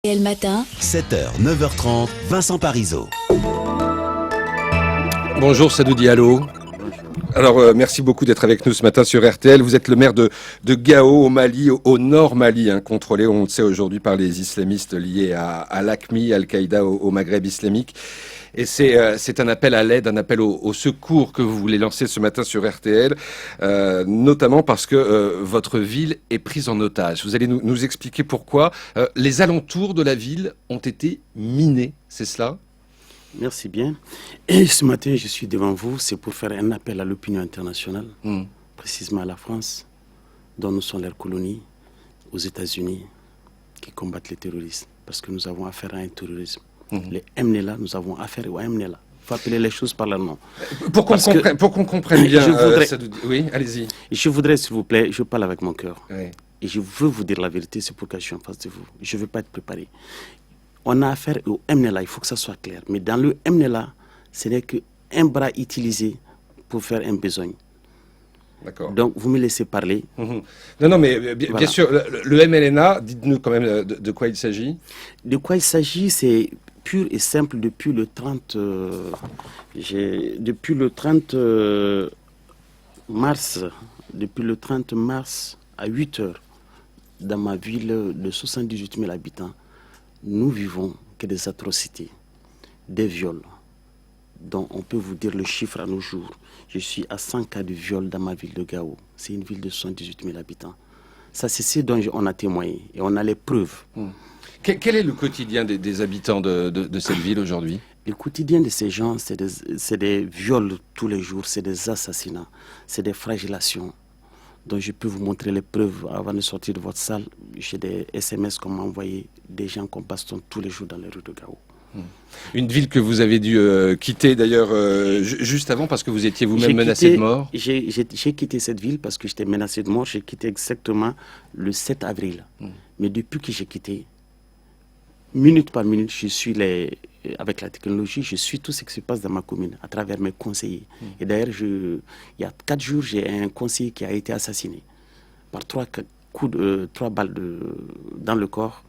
Et le matin, 7h, 9h30, Vincent Parisot. Bonjour Sadou Diallo. Alors merci beaucoup d'être avec nous ce matin sur RTL. Vous êtes le maire de Gao au Mali, au nord Mali, contrôlé, on le sait aujourd'hui, par les islamistes liés à l'AQMI, Al-Qaïda au Maghreb islamique. Et c'est un appel à l'aide, un appel au secours que vous voulez lancer ce matin sur RTL, notamment parce que votre ville est prise en otage. Vous allez nous expliquer pourquoi. Les alentours de la ville ont été minés, c'est cela ? Merci bien. Et ce matin, je suis devant vous, c'est pour faire un appel à l'opinion internationale, précisément à la France, dont nous sommes leur colonie, aux États-Unis, qui combattent les terroristes, parce que nous avons affaire à un terrorisme. Les MNLA, nous avons affaire aux MNLA. Il faut appeler les choses par leur nom. Pour qu'on comprenne bien, oui, allez-y. Je voudrais, s'il vous plaît, je parle avec mon cœur. Oui. Et je veux vous dire la vérité, c'est pourquoi je suis en face de vous. Je ne veux pas être préparé. On a affaire au MNLA, il faut que ça soit clair. Mais dans le MNLA, ce n'est qu'un bras utilisé pour faire un besoin. D'accord. Donc, vous me laissez parler. Non, mais bien sûr, le MLNA, dites-nous quand même de quoi il s'agit. De quoi il s'agit, c'est pur et simple depuis le 30 mars à 8 heures, dans ma ville de 78 000 habitants, nous vivons que des atrocités, des viols, dont on peut vous dire le chiffre à nos jours. Je suis à 100 cas de viol dans ma ville de Gao. C'est une ville de 78 000 habitants. Ça, c'est ce dont on a témoigné et on a les preuves. Quel est le quotidien des habitants de cette ville aujourd'hui ? Le quotidien de ces gens, c'est des viols tous les jours, c'est des assassinats, c'est des flagellations. Donc je peux vous montrer les preuves avant de sortir de votre salle. J'ai des SMS qu'on m'a envoyé, des gens qu'on bastonne tous les jours dans les rues de Gao. Une ville que vous avez dû quitter d'ailleurs juste avant parce que vous étiez vous-même menacé de mort. J'ai quitté cette ville parce que j'étais menacé de mort. J'ai quitté exactement le 7 avril. Mais depuis que j'ai quitté, minute par minute, je suis avec la technologie, je suis tout ce qui se passe dans ma commune à travers mes conseillers. Et d'ailleurs, il y a 4 jours, j'ai un conseiller qui a été assassiné par 3 balles dans le corps.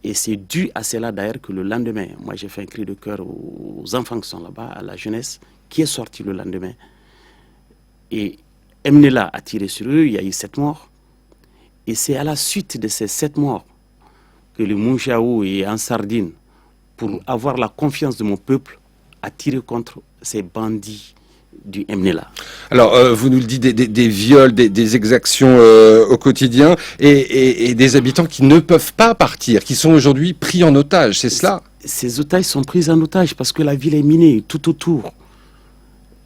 Et c'est dû à cela d'ailleurs que le lendemain, moi j'ai fait un cri de cœur aux enfants qui sont là-bas, à la jeunesse, qui est sortie le lendemain. Et MNLA a tiré sur eux, il y a eu 7 morts. Et c'est à la suite de ces 7 morts que le Mounchaou est en sardine pour avoir la confiance de mon peuple a tiré contre ces bandits du MNLA. Alors, vous nous le dites, des viols, des exactions au quotidien et des habitants qui ne peuvent pas partir, qui sont aujourd'hui pris en otage, c'est cela ? Ces otages sont pris en otage parce que la ville est minée tout autour.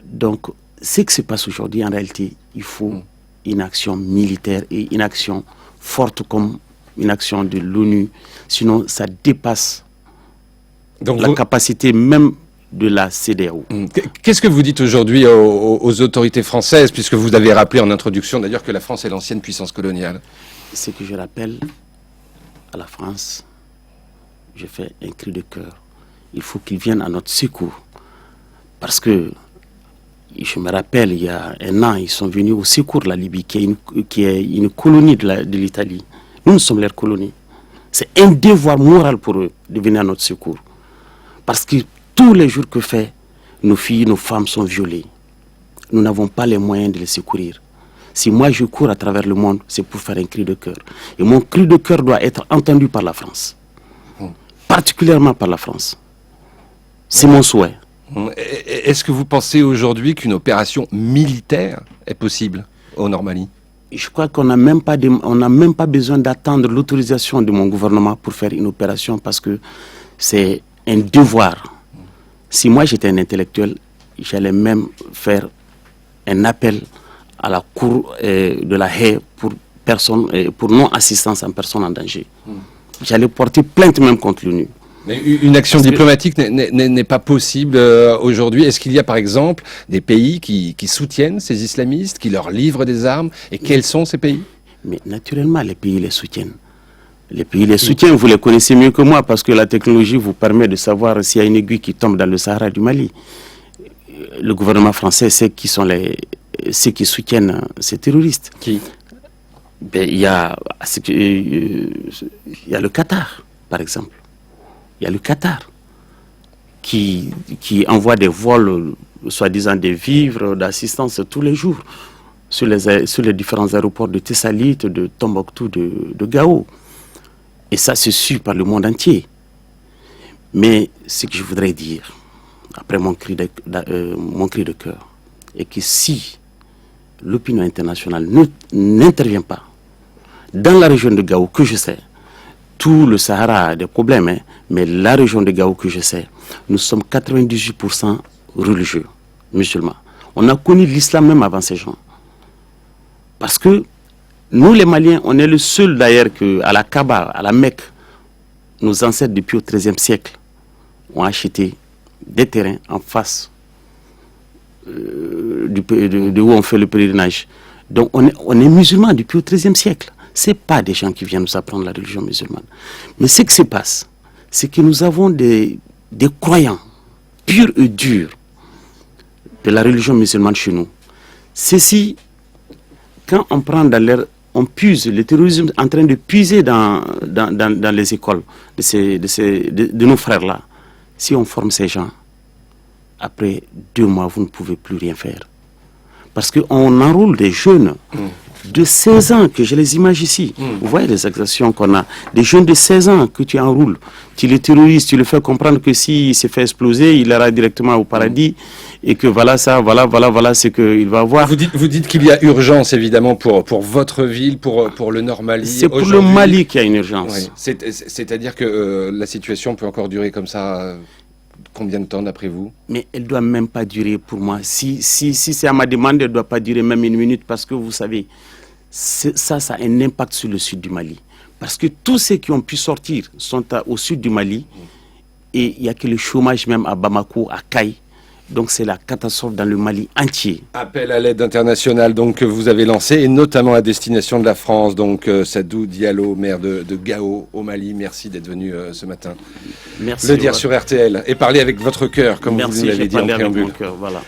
Donc, ce qui se passe aujourd'hui, en réalité, il faut une action militaire et une action forte comme une action de l'ONU. Sinon, ça dépasse la capacité même de la CEDEAO. Qu'est-ce que vous dites aujourd'hui aux autorités françaises, puisque vous avez rappelé en introduction d'ailleurs que la France est l'ancienne puissance coloniale ? Ce que je rappelle à la France, je fais un cri de cœur. Il faut qu'ils viennent à notre secours. Parce que, je me rappelle, il y a un an, ils sont venus au secours de la Libye, qui est une colonie de l'Italie. Nous sommes leur colonie. C'est un devoir moral pour eux de venir à notre secours. Parce que tous les jours que fait, nos filles, nos femmes sont violées. Nous n'avons pas les moyens de les secourir. Si moi je cours à travers le monde, c'est pour faire un cri de cœur. Et mon cri de cœur doit être entendu par la France. Particulièrement par la France. C'est mon souhait. Est-ce que vous pensez aujourd'hui qu'une opération militaire est possible au Nord Mali ? Je crois qu'on n'a même pas besoin d'attendre l'autorisation de mon gouvernement pour faire une opération parce que c'est un devoir. Si moi j'étais un intellectuel, j'allais même faire un appel à la Cour de la Haye pour non-assistance en personne en danger. J'allais porter plainte même contre l'ONU. Mais une action diplomatique n'est pas possible aujourd'hui. Est-ce qu'il y a par exemple des pays qui soutiennent ces islamistes, qui leur livrent des armes ? Et quels sont ces pays ? Mais naturellement, les pays les soutiennent. Les pays les soutiennent, vous les connaissez mieux que moi parce que la technologie vous permet de savoir s'il y a une aiguille qui tombe dans le Sahara du Mali. Le gouvernement français sait qui sont ceux qui soutiennent ces terroristes. Qui ? Il y a le Qatar. par exemple. Il y a le Qatar qui envoie des vols, soi-disant des vivres, d'assistance tous les jours sur les différents aéroports de Thessalite, de Tombouctou, de Gao. Et ça, c'est su par le monde entier. Mais ce que je voudrais dire, après mon cri de cœur, est que si l'opinion internationale n'intervient pas dans la région de Gao, que je sais, tout le Sahara a des problèmes, mais la région de Gao que je sais, nous sommes 98% religieux, musulmans. On a connu l'islam même avant ces gens. Parce que nous, les Maliens, on est le seul d'ailleurs qu'à la Kaaba, à la Mecque, nos ancêtres depuis au XIIIe siècle ont acheté des terrains en face de où on fait le pèlerinage. Donc on est musulmans depuis au XIIIe siècle. Ce n'est pas des gens qui viennent nous apprendre la religion musulmane. Mais ce qui se passe, c'est que nous avons des croyants purs et durs de la religion musulmane chez nous. Ceci, quand on prend dans l'air, on puise, le terrorisme est en train de puiser dans les écoles de nos frères-là. Si on forme ces gens, après 2 mois, vous ne pouvez plus rien faire. Parce qu'on enroule des jeunes de 16 ans, que je les imagine ici. Vous voyez les exactions qu'on a. Des jeunes de 16 ans que tu enroules. Tu les terrorises, tu le fais comprendre que s'il se fait exploser, il ira directement au paradis. Et que voilà ce qu'il va avoir. Vous dites qu'il y a urgence, évidemment, pour votre ville, pour le Nord Mali. C'est pour le Mali qu'il y a une urgence. Oui. C'est-à-dire que la situation peut encore durer comme ça combien de temps, d'après vous? Mais elle ne doit même pas durer pour moi. Si c'est à ma demande, elle ne doit pas durer même 1 minute. Parce que vous savez, ça a un impact sur le sud du Mali. Parce que tous ceux qui ont pu sortir sont au sud du Mali. Et il n'y a que le chômage même à Bamako, à Kaï. Donc c'est la catastrophe dans le Mali entier. Appel à l'aide internationale donc, que vous avez lancé, et notamment à destination de la France. Donc Sadou Diallo, maire de Gao au Mali, merci d'être venu ce matin. Merci. Le dire sur RTL et parler avec votre cœur, comme vous l'avez dit en préambule. Voilà.